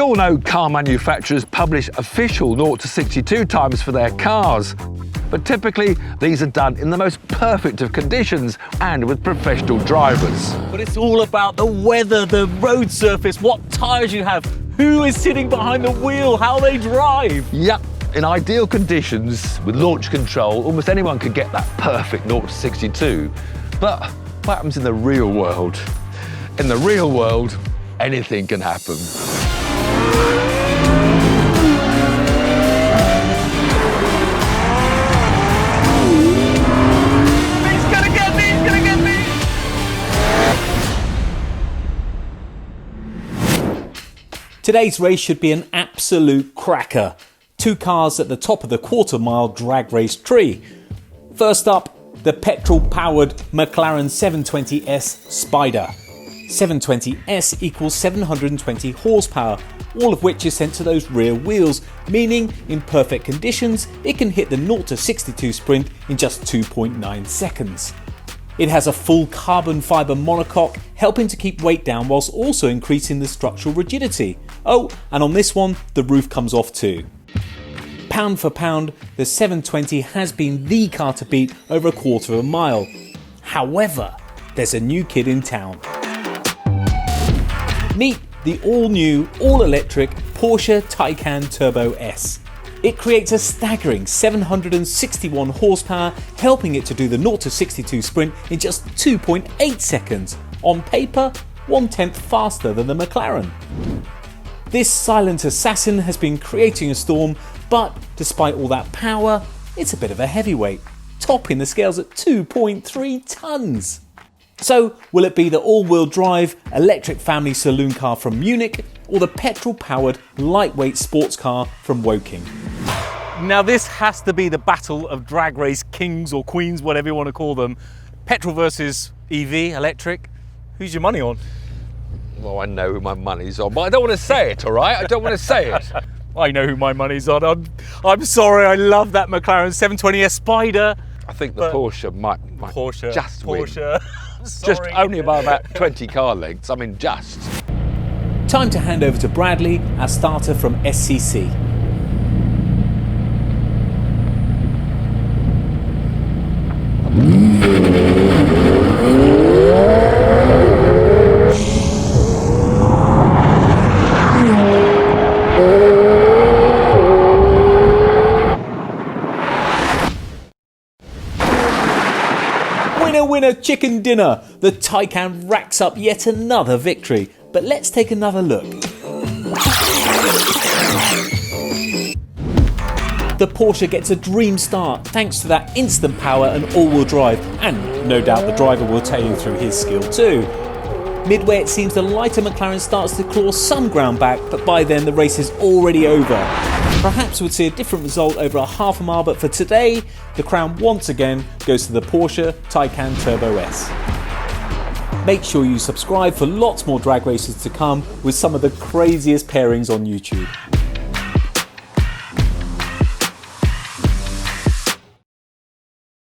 all know car manufacturers publish official 0 to 62 times for their cars, but typically these are done in the most perfect of conditions and with professional drivers. But it's all about the weather, the road surface, what tyres you have, who is sitting behind the wheel, how they drive. Yep, in ideal conditions, with launch control, almost anyone could get that perfect 0 to 62. But what happens in the real world? In the real world, anything can happen. Today's race should be an absolute cracker. Two cars at the top of the quarter-mile drag race tree. First up, the petrol-powered McLaren 720S Spider. 720S equals 720 horsepower, all of which is sent to those rear wheels, meaning in perfect conditions it can hit the 0 to 62 sprint in just 2.9 seconds. It has a full carbon fibre monocoque, helping to keep weight down whilst also increasing the structural rigidity. Oh, and on this one, the roof comes off too. Pound for pound, the 720 has been the car to beat over a quarter of a mile. However, there's a new kid in town. Meet the all-new, all-electric Porsche Taycan Turbo S. It creates a staggering 761 horsepower, helping it to do the 0 to 62 sprint in just 2.8 seconds. On paper, 1/10 faster than the McLaren. This silent assassin has been creating a storm, but despite all that power, it's a bit of a heavyweight, topping the scales at 2.3 tonnes. So, will it be the all-wheel drive electric family saloon car from Munich, or the petrol-powered lightweight sports car from Woking? Now this has to be the battle of drag race kings or queens, whatever you want to call them. Petrol versus EV, electric. Who's your money on? Well, I know who my money's on, but I don't want to say it, all right? I don't want to say it. I know who my money's on. I'm sorry, I love that McLaren 720S Spider. I think the Porsche might just win. Just only by about 20 car lengths, I mean just. Time to hand over to Bradley, our starter from SCC. Winner, winner, chicken dinner! The Taycan racks up yet another victory. But let's take another look. The Porsche gets a dream start thanks to that instant power and all-wheel drive, and no doubt the driver will tell you through his skill too. Midway it seems the lighter McLaren starts to claw some ground back, but by then the race is already over. Perhaps we'll see a different result over a half a mile, but for today, the crown once again goes to the Porsche Taycan Turbo S. Make sure you subscribe for lots more drag races to come with some of the craziest pairings on YouTube.